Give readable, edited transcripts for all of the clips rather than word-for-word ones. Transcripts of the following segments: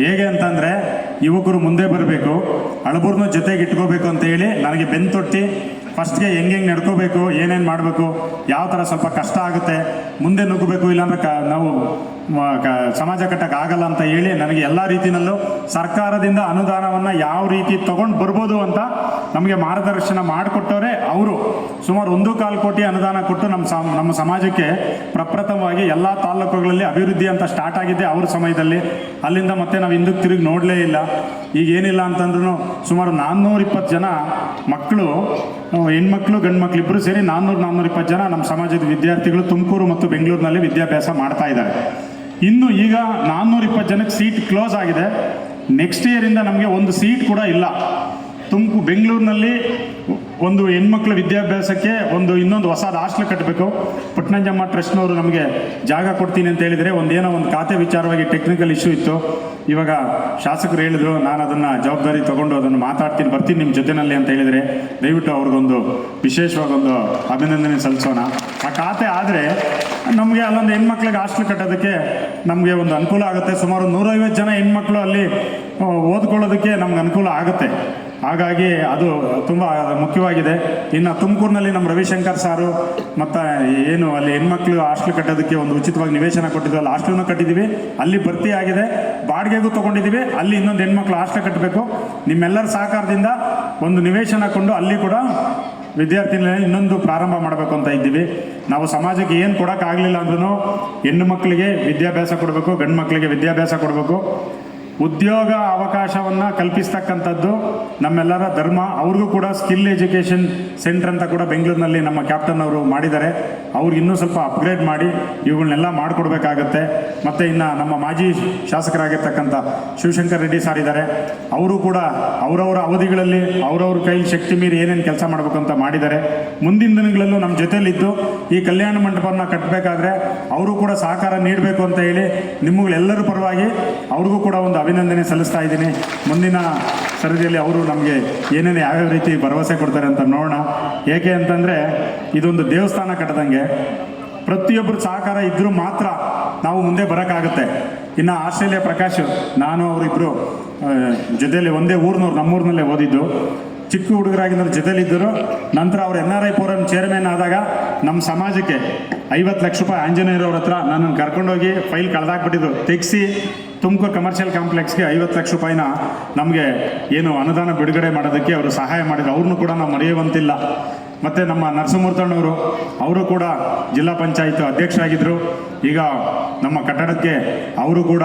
ಹೇಗೆ ಅಂತಂದರೆ ಯುವಕರು ಮುಂದೆ ಬರಬೇಕು, ಹಳಬರನ್ನೂ ಜೊತೆಗೆ ಇಟ್ಕೋಬೇಕು ಅಂತ ಹೇಳಿ ನನಗೆ ಬೆನ್ನು ತೊಟ್ಟಿ ಫಸ್ಟ್ಗೆ ಹೆಂಗೆ ನಡ್ಕೋಬೇಕು, ಏನೇನು ಮಾಡಬೇಕು, ಯಾವ ಥರ ಸ್ವಲ್ಪ ಕಷ್ಟ ಆಗುತ್ತೆ, ಮುಂದೆ ನುಗ್ಗಬೇಕು, ಇಲ್ಲಾಂದ್ರೆ ನಾವು ಸಮಾಜ ಕಟ್ಟಕ್ಕೆ ಆಗಲ್ಲ ಅಂತ ಹೇಳಿ ನನಗೆ ಎಲ್ಲ ರೀತಿಯಲ್ಲೂ ಸರ್ಕಾರದಿಂದ ಅನುದಾನವನ್ನು ಯಾವ ರೀತಿ ತೊಗೊಂಡು ಬರ್ಬೋದು ಅಂತ ನಮಗೆ ಮಾರ್ಗದರ್ಶನ ಮಾಡಿಕೊಟ್ಟವರೇ ಅವರು. ಸುಮಾರು 1.25 ಕೋಟಿ ಅನುದಾನ ಕೊಟ್ಟು ನಮ್ಮ ಸಮಾಜಕ್ಕೆ ಪ್ರಪ್ರಥಮವಾಗಿ ಎಲ್ಲ ತಾಲೂಕುಗಳಲ್ಲಿ ಅಭಿವೃದ್ಧಿ ಅಂತ ಸ್ಟಾರ್ಟ್ ಆಗಿದೆ ಅವ್ರ ಸಮಯದಲ್ಲಿ. ಅಲ್ಲಿಂದ ಮತ್ತೆ ನಾವು ಹಿಂದಕ್ಕೆ ತಿರುಗಿ ನೋಡಲೇ ಇಲ್ಲ. ಈಗ ಏನಿಲ್ಲ ಅಂತಂದ್ರೂ ಸುಮಾರು 420 ಜನ ಮಕ್ಕಳು, ಹೆಣ್ಮಕ್ಳು ಗಂಡು ಮಕ್ಳು ಇಬ್ಬರು ಸೇರಿ 420 ಜನ ನಮ್ಮ ಸಮಾಜದ ವಿದ್ಯಾರ್ಥಿಗಳು ತುಮಕೂರು ಮತ್ತು ಬೆಂಗಳೂರಿನಲ್ಲಿ ವಿದ್ಯಾಭ್ಯಾಸ ಮಾಡ್ತಾ ಇದ್ದಾರೆ. ಇನ್ನು ಈಗ 420 ಜನಕ್ಕೆ ಸೀಟ್ ಕ್ಲೋಸ್ ಆಗಿದೆ. ನೆಕ್ಸ್ಟ್ ಇಯರಿಂದ ನಮಗೆ ಒಂದು ಸೀಟ್ ಕೂಡ ಇಲ್ಲ. ಬೆಂಗಳೂರಿನಲ್ಲಿ ಒಂದು ಹೆಣ್ಮಕ್ಳ ವಿದ್ಯಾಭ್ಯಾಸಕ್ಕೆ ಇನ್ನೊಂದು ಹೊಸದು ಹಾಸ್ಟೆಲ್ ಕಟ್ಟಬೇಕು. ಪುಟ್ಟನಂಜಮ್ಮ ಟ್ರಸ್ಟ್ನವರು ನಮಗೆ ಜಾಗ ಕೊಡ್ತೀನಿ ಅಂತ ಹೇಳಿದರೆ ಒಂದು ಖಾತೆ ವಿಚಾರವಾಗಿ ಟೆಕ್ನಿಕಲ್ ಇಶ್ಯೂ ಇತ್ತು. ಇವಾಗ ಶಾಸಕರು ಹೇಳಿದ್ರು, ನಾನು ಅದನ್ನು ಜವಾಬ್ದಾರಿ ತೊಗೊಂಡು ಅದನ್ನು ಬರ್ತೀನಿ ನಿಮ್ಮ ಜೊತೆಯಲ್ಲಿ ಅಂತ ಹೇಳಿದರೆ, ದಯವಿಟ್ಟು ಅವ್ರಿಗೊಂದು ವಿಶೇಷವಾಗಿ ಅಭಿನಂದನೆ ಸಲ್ಲಿಸೋಣ. ಆ ಖಾತೆ ಆದರೆ ನಮಗೆ ಅಲ್ಲೊಂದು ಹೆಣ್ಮಕ್ಳಿಗೆ ಹಾಸ್ಟೆಲ್ ಕಟ್ಟೋದಕ್ಕೆ ನಮಗೆ ಒಂದು ಅನುಕೂಲ ಆಗುತ್ತೆ. ಸುಮಾರು 150 ಜನ ಹೆಣ್ಮಕ್ಳು ಅಲ್ಲಿ ಓದ್ಕೊಳ್ಳೋದಕ್ಕೆ ನಮ್ಗೆ ಅನುಕೂಲ ಆಗುತ್ತೆ. ಹಾಗಾಗಿ ಅದು ತುಂಬ ಮುಖ್ಯವಾಗಿದೆ. ಇನ್ನು ತುಮಕೂರಿನಲ್ಲಿ ನಮ್ಮ ರವಿಶಂಕರ್ ಸಾರು ಮತ್ತು ಏನು ಅಲ್ಲಿ ಹೆಣ್ಮಕ್ಳು ಹಾಸ್ಟೆಲ್ ಕಟ್ಟೋದಕ್ಕೆ ಒಂದು ಉಚಿತವಾಗಿ ನಿವೇಶನ ಕೊಟ್ಟಿದ್ವಿ, ಅಲ್ಲಿ ಹಾಸ್ಟೆಲ್ನೂ ಕಟ್ಟಿದ್ದೀವಿ, ಅಲ್ಲಿ ಭರ್ತಿ ಆಗಿದೆ, ಬಾಡಿಗೆಗೂ ತೊಗೊಂಡಿದ್ದೀವಿ. ಅಲ್ಲಿ ಇನ್ನೊಂದು ಹೆಣ್ಮಕ್ಳು ಹಾಸ್ಟೆಲ್ ಕಟ್ಟಬೇಕು. ನಿಮ್ಮೆಲ್ಲರ ಸಹಕಾರದಿಂದ ಒಂದು ನಿವೇಶನ ಕೊಂಡು ಅಲ್ಲಿ ಕೂಡ ವಿದ್ಯಾರ್ಥಿಗಳೇ ಇನ್ನೊಂದು ಪ್ರಾರಂಭ ಮಾಡಬೇಕು ಅಂತ ಇದ್ದೀವಿ. ನಾವು ಸಮಾಜಕ್ಕೆ ಏನು ಕೊಡೋಕ್ಕಾಗಲಿಲ್ಲ ಅಂದ್ರೂ ಹೆಣ್ಣು ಮಕ್ಕಳಿಗೆ ವಿದ್ಯಾಭ್ಯಾಸ ಕೊಡಬೇಕು, ಗಂಡು ಮಕ್ಕಳಿಗೆ ವಿದ್ಯಾಭ್ಯಾಸ ಕೊಡಬೇಕು. ಉದ್ಯೋಗ ಅವಕಾಶವನ್ನು ಕಲ್ಪಿಸ್ತಕ್ಕಂಥದ್ದು ನಮ್ಮೆಲ್ಲರ ಧರ್ಮ. ಅವ್ರಿಗೂ ಕೂಡ ಸ್ಕಿಲ್ ಎಜುಕೇಷನ್ ಸೆಂಟರ್ ಅಂತ ಕೂಡ ಬೆಂಗಳೂರಿನಲ್ಲಿ ನಮ್ಮ ಕ್ಯಾಪ್ಟನ್ ಅವರು ಮಾಡಿದ್ದಾರೆ. ಅವ್ರಿಗೆ ಇನ್ನೂ ಸ್ವಲ್ಪ ಅಪ್ಗ್ರೇಡ್ ಮಾಡಿ ಇವುಗಳನ್ನೆಲ್ಲ ಮಾಡಿಕೊಡ್ಬೇಕಾಗತ್ತೆ. ಮತ್ತು ಇನ್ನು ನಮ್ಮ ಮಾಜಿ ಶಾಸಕರಾಗಿರ್ತಕ್ಕಂಥ ಶಿವಶಂಕರ್ ರೆಡ್ಡಿ ಸಾರ್ ಇದ್ದಾರೆ. ಅವರು ಕೂಡ ಅವರವರ ಅವಧಿಗಳಲ್ಲಿ ಅವರವ್ರ ಕೈಲಿ ಶಕ್ತಿ ಮೀರಿ ಏನೇನು ಕೆಲಸ ಮಾಡಬೇಕು ಅಂತ ಮಾಡಿದ್ದಾರೆ. ಮುಂದಿನ ದಿನಗಳಲ್ಲೂ ನಮ್ಮ ಜೊತೆಯಲ್ಲಿದ್ದು ಈ ಕಲ್ಯಾಣ ಮಂಟಪವನ್ನು ಕಟ್ಟಬೇಕಾದ್ರೆ ಅವರು ಕೂಡ ಸಹಕಾರ ನೀಡಬೇಕು ಅಂತ ಹೇಳಿ ನಿಮ್ಮಗಳೆಲ್ಲರ ಪರವಾಗಿ ಅವ್ರಿಗೂ ಕೂಡ ಒಂದು ಅಭಿನಂದನೆ ಸಲ್ಲಿಸ್ತಾ ಇದ್ದೀನಿ. ಮುಂದಿನ ಸರದಿಯಲ್ಲಿ ಅವರು ನಮಗೆ ಏನೇನು ಯಾವ್ಯಾವ ರೀತಿ ಭರವಸೆ ಕೊಡ್ತಾರೆ ಅಂತ ನೋಡೋಣ. ಏಕೆ ಅಂತಂದರೆ ಇದೊಂದು ದೇವಸ್ಥಾನ ಕಟ್ಟದಂಗೆ ಪ್ರತಿಯೊಬ್ಬರು ಸಹಕಾರ ಇದ್ದರೂ ಮಾತ್ರ ನಾವು ಮುಂದೆ ಬರೋಕ್ಕಾಗುತ್ತೆ. ಇನ್ನು ಆಸ್ಟ್ರೇಲಿಯಾ ಪ್ರಕಾಶ್, ನಾನು ಅವರಿಬ್ಬರು ಜೊತೆಯಲ್ಲಿ ಒಂದೇ ಊರಿನವ್ರು, ನಮ್ಮೂರಿನಲ್ಲೇ ಓದಿದ್ದು. ಚಿಕ್ಕ ಹುಡುಗರಾಗಿದ್ದರು ಜೊತೆಲಿದ್ದರು. ನಂತರ ಅವರು NRI ಫೋರಮ್ ಚೇರ್ಮನ್ ಆದಾಗ ನಮ್ಮ ಸಮಾಜಕ್ಕೆ 50 ಲಕ್ಷ ರೂಪಾಯಿ ಆಂಜನೇಯರವ್ರ ಹತ್ರ ನನ್ನನ್ನು ಕರ್ಕೊಂಡೋಗಿ ಫೈಲ್ ಕಳೆದಾಕ್ಬಿಟ್ಟಿದ್ರು, ತೆಗೆಸಿ ತುಮಕೂರು ಕಮರ್ಷಿಯಲ್ ಕಾಂಪ್ಲೆಕ್ಸ್ಗೆ 50 ಲಕ್ಷ ರೂಪಾಯಿನ ನಮಗೆ ಏನು ಅನುದಾನ ಬಿಡುಗಡೆ ಮಾಡೋದಕ್ಕೆ ಅವರು ಸಹಾಯ ಮಾಡಿದ್ರು. ಅವ್ರನ್ನೂ ಕೂಡ ನಾವು ಮರೆಯುವಂತಿಲ್ಲ. ಮತ್ತು ನಮ್ಮ ನರಸಿಂಹಮೂರ್ತಣ್ಣವರು, ಅವರು ಕೂಡ ಜಿಲ್ಲಾ ಪಂಚಾಯತ್ ಅಧ್ಯಕ್ಷರಾಗಿದ್ದರು. ಈಗ ನಮ್ಮ ಕಟ್ಟಡಕ್ಕೆ ಅವರು ಕೂಡ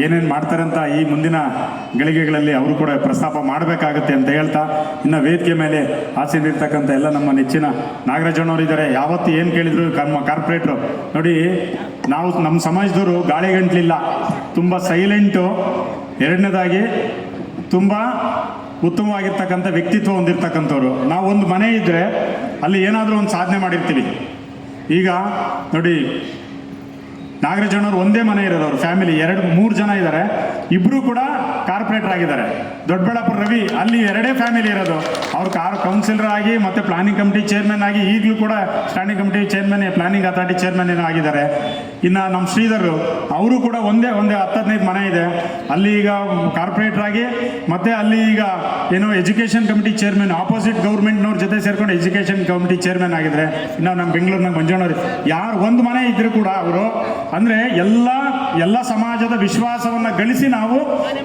ಏನೇನು ಮಾಡ್ತಾರೆ ಅಂತ ಈ ಮುಂದಿನ ಗಳಿಗೆಗಳಲ್ಲಿ ಅವರು ಕೂಡ ಪ್ರಸ್ತಾಪ ಮಾಡಬೇಕಾಗುತ್ತೆ ಅಂತ ಹೇಳ್ತಾ, ಇನ್ನು ವೇದಿಕೆ ಮೇಲೆ ಆಸೀನಿರ್ತಕ್ಕಂಥ ಎಲ್ಲ ನಮ್ಮ ನೆಚ್ಚಿನ ನಾಗರಾಜಣ್ಣವರು ಇದ್ದಾರೆ. ಯಾವತ್ತು ಏನು ಕೇಳಿದ್ರು ನಮ್ಮ ಕಾರ್ಪೊರೇಟ್ರು ನೋಡಿ, ನಾವು ನಮ್ಮ ಸಮಾಜದವರು ಗಾಳಿ ಗಂಟ್ಲಿಲ್ಲ, ತುಂಬ ಸೈಲೆಂಟು. ಎರಡನೇದಾಗಿ ತುಂಬ ಉತ್ತಮವಾಗಿರ್ತಕ್ಕಂಥ ವ್ಯಕ್ತಿತ್ವ ಹೊಂದಿರ್ತಕ್ಕಂಥವ್ರು. ನಾವು ಒಂದು ಮನೆ ಇದ್ದರೆ ಅಲ್ಲಿ ಏನಾದರೂ ಒಂದು ಸಾಧನೆ ಮಾಡಿರ್ತೀವಿ. ಈಗ ನೋಡಿ, ನಾಗರಾಜಣ್ಣವ್ರು ಒಂದೇ ಮನೆ ಇರೋದು, ಅವ್ರ ಫ್ಯಾಮಿಲಿ 2-3 ಜನ ಇದ್ದಾರೆ, ಇಬ್ಬರು ಕೂಡ ಕಾರ್ಪೊರೇಟರ್ ಆಗಿದ್ದಾರೆ. ದೊಡ್ಡಬಳ್ಳಾಪುರ ರವಿ, ಅಲ್ಲಿ 2 ಫ್ಯಾಮಿಲಿ ಇರೋದು. ಅವ್ರು ಕೌನ್ಸಿಲರ್ ಆಗಿ ಮತ್ತು ಪ್ಲಾನಿಂಗ್ ಕಮಿಟಿ ಚೇರ್ಮನ್ ಆಗಿ ಈಗಲೂ ಕೂಡ standing committee chairman, planning authority chairman ಏನೋ ಆಗಿದ್ದಾರೆ. ಇನ್ನು ನಮ್ಮ ಶ್ರೀಧರು, ಅವರು ಕೂಡ ಒಂದೇ 10-15 ಮನೆ ಇದೆ, ಅಲ್ಲಿ ಈಗ ಕಾರ್ಪೊರೇಟರ್ ಆಗಿ ಮತ್ತು ಅಲ್ಲಿ ಈಗ ಏನೋ ಎಜುಕೇಷನ್ ಕಮಿಟಿ ಚೇರ್ಮನ್, ಆಪೋಸಿಟ್ ಗೌರ್ಮೆಂಟ್ನವ್ರ ಜೊತೆ ಸೇರ್ಕೊಂಡು ಎಜುಕೇಷನ್ ಕಮಿಟಿ ಚೇರ್ಮನ್ ಆಗಿದ್ದಾರೆ. ಇನ್ನು ನಮ್ಮ ಬೆಂಗಳೂರಿನಾಗ ಮಂಜಣ್ಣವ್ರು, ಯಾರು ಒಂದು ಮನೆ ಇದ್ದರೂ ಕೂಡ ಅವರು ಅಂದರೆ ಎಲ್ಲ ಸಮಾಜದ ವಿಶ್ವಾಸವನ್ನು ಗಳಿಸಿ ನಾವು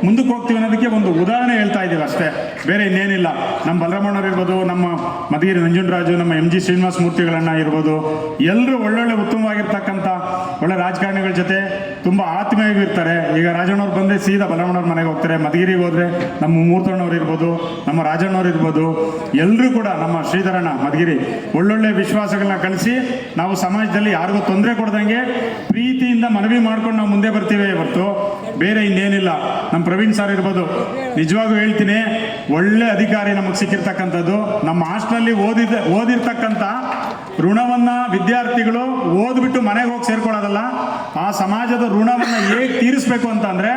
ಮುಂದಕ್ಕೆ ಹೋಗ್ತೀವಿ ಅನ್ನೋದಕ್ಕೆ ಒಂದು ಉದಾಹರಣೆ ಹೇಳ್ತಾ ಇದ್ದೀವಿ ಅಷ್ಟೇ, ಬೇರೆ ಇನ್ನೇನಿಲ್ಲ. ನಮ್ಮ ಬಲರಾಮಣ್ಣವ್ರು ಇರ್ಬೋದು, ನಮ್ಮ ಮಧುಗಿರಿ ನಂಜುಂಡರಾಜು, ನಮ್ಮ MG ಶ್ರೀನಿವಾಸ ಮೂರ್ತಿಗಳನ್ನ ಇರ್ಬೋದು, ಎಲ್ಲರೂ ಒಳ್ಳೊಳ್ಳೆ ಉತ್ತಮವಾಗಿರ್ತಕ್ಕಂಥ ಒಳ್ಳೆ ರಾಜಕಾರಣಿಗಳ ಜೊತೆ ತುಂಬ ಆತ್ಮೀಯವಾಗಿರ್ತಾರೆ. ಈಗ ರಾಜಣ್ಣವ್ರು ಬಂದರೆ ಸೀದಾ ಬಲರಾಮಣ್ಣವ್ರ ಮನೆಗೆ ಹೋಗ್ತಾರೆ, ಮಧುಗಿರಿಗೆ ಹೋದರೆ ನಮ್ಮ ಮೂರ್ತಣ್ಣವ್ರು ಇರ್ಬೋದು, ನಮ್ಮ ರಾಜಣ್ಣವ್ರು ಇರ್ಬೋದು, ಎಲ್ಲರೂ ಕೂಡ ನಮ್ಮ ಶ್ರೀಧರಣ್ಣ ಮಧುಗಿರಿ ಒಳ್ಳೊಳ್ಳೆ ವಿಶ್ವಾಸಗಳನ್ನ ಕಳಿಸಿ ನಾವು ಸಮಾಜದಲ್ಲಿ ಯಾರಿಗೂ ತೊಂದರೆ ಕೊಡ್ದಂಗೆ ಪ್ರೀತಿಯಿಂದ ಮನವಿ ಮಾಡ್ಕೊಂಡು ನಾವು ಮುಂದೆ ಬರ್ತೀವಿ ಹೊರತು ಬೇರೆ ಇನ್ನೇನಿಲ್ಲ. ನಮ್ಮ ಪ್ರವೀಣ್ ಸರ್ ಇರ್ಬೋದು, ನಿಜವಾಗೂ ಹೇಳ್ತೀನಿ, ಒಳ್ಳೆ ಅಧಿಕಾರಿ ನಮಗೆ ಸಿಕ್ಕಿರ್ತಕ್ಕಂಥದ್ದು. ನಮ್ಮ ಹಾಸ್ಟೆಲಲ್ಲಿ ಓದಿರ್ತಕ್ಕಂಥ ಋಣವನ್ನು ವಿದ್ಯಾರ್ಥಿಗಳು ಓದ್ಬಿಟ್ಟು ಮನೆಗೆ ಹೋಗಿ ಸೇರ್ಕೊಳ್ಳೋದಲ್ಲ, ಆ ಸಮಾಜದ ಋಣವನ್ನು ಹೇಗೆ ತೀರಿಸ್ಬೇಕು ಅಂತಂದರೆ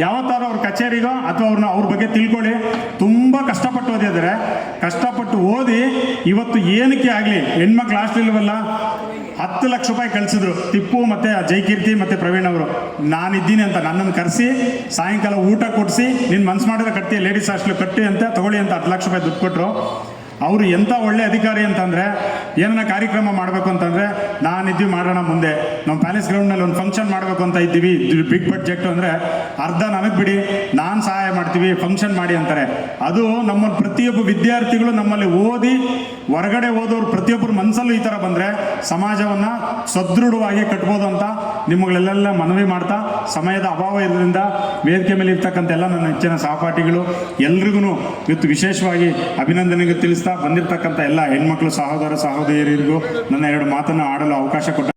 ಯಾವತ್ತಾರು ಅವ್ರ ಕಚೇರಿಗೋ ಅಥವಾ ಅವ್ರ ಬಗ್ಗೆ ತಿಳ್ಕೊಳ್ಳಿ. ತುಂಬ ಕಷ್ಟಪಟ್ಟು ಓದಿದ್ದಾರೆ, ಕಷ್ಟಪಟ್ಟು ಓದಿ ಇವತ್ತು ಏನಕ್ಕೆ ಆಗಲಿ ಹೆಣ್ಮಕ್ಳು ಹಾಸ್ಟೆಲ್ ಇಲ್ವಲ್ಲ, 10 ಲಕ್ಷ ರೂಪಾಯಿ ಕಳಿಸಿದ್ರು ಟಿಪ್ಪು ಮತ್ತು ಜೈಕೀರ್ತಿ ಮತ್ತು ಪ್ರವೀಣ್ ಅವರು. ನಾನಿದ್ದೀನಿ ಅಂತ ನನ್ನನ್ನು ಕರೆಸಿ ಸಾಯಂಕಾಲ ಊಟ ಕೊಡಿಸಿ ನೀನು ಮನ್ಸು ಮಾಡಿದ್ರೆ ಕಟ್ಟಿ ಲೇಡೀಸ್ ಹಾಸ್ಟೆಲ್ ಕಟ್ಟಿ ಅಂತ ತಗೊಳ್ಳಿ ಅಂತ 10 ಲಕ್ಷ ರೂಪಾಯಿ ದುಡ್ಡು ಕೊಟ್ಟರು. ಅವರು ಎಂಥ ಒಳ್ಳೆ ಅಧಿಕಾರಿ ಅಂತಂದರೆ ಏನನ್ನ ಕಾರ್ಯಕ್ರಮ ಮಾಡಬೇಕು ಅಂತಂದರೆ ನಾನಿದ್ದೀವಿ ಮಾಡೋಣ ಮುಂದೆ, ನಾವು ಪ್ಯಾಲೇಸ್ ಗ್ರೌಂಡ್ನಲ್ಲಿ ಒಂದು ಫಂಕ್ಷನ್ ಮಾಡಬೇಕು ಅಂತ ಇದ್ದೀವಿ, ಬಿಗ್ ಬಡ್ಜೆಟ್ ಅಂದರೆ ಅರ್ಧ ನನಗೆ ಬಿಡಿ, ನಾನು ಸಹಾಯ ಮಾಡ್ತೀವಿ, ಫಂಕ್ಷನ್ ಮಾಡಿ ಅಂತಾರೆ. ಅದು ನಮ್ಮ ಪ್ರತಿಯೊಬ್ಬ ವಿದ್ಯಾರ್ಥಿಗಳು ನಮ್ಮಲ್ಲಿ ಓದಿ ಹೊರಗಡೆ ಓದೋರು ಪ್ರತಿಯೊಬ್ಬರು ಮನಸ್ಸಲ್ಲೂ ಈ ಥರ ಬಂದರೆ ಸಮಾಜವನ್ನು ಸದೃಢವಾಗಿ ಕಟ್ಬೋದು ಅಂತ ನಿಮ್ಮಗಳೆಲ್ಲ ಮನವಿ ಮಾಡ್ತಾ, ಸಮಯದ ಅಭಾವ ಇರೋದ್ರಿಂದ ವೇದಿಕೆ ಮೇಲೆ ಇರ್ತಕ್ಕಂಥ ಎಲ್ಲ ನನ್ನ ಹೆಚ್ಚಿನ ಸಹಪಾಠಿಗಳು ಎಲ್ರಿಗೂ ಇವತ್ತು ವಿಶೇಷವಾಗಿ ಅಭಿನಂದನೆಗೆ ತಿಳಿಸ್ತಾ ಬಂದಿರತಕ್ಕಂಥ ಎಲ್ಲ ಹೆಣ್ಮಕ್ಳು ಸಹೋದರ ಸಹೋದರಿಯರಿಗೂ ನನ್ನ 2 ಮಾತನ್ನು ಆಡಲು ಅವಕಾಶ ಕೊಟ್ಟ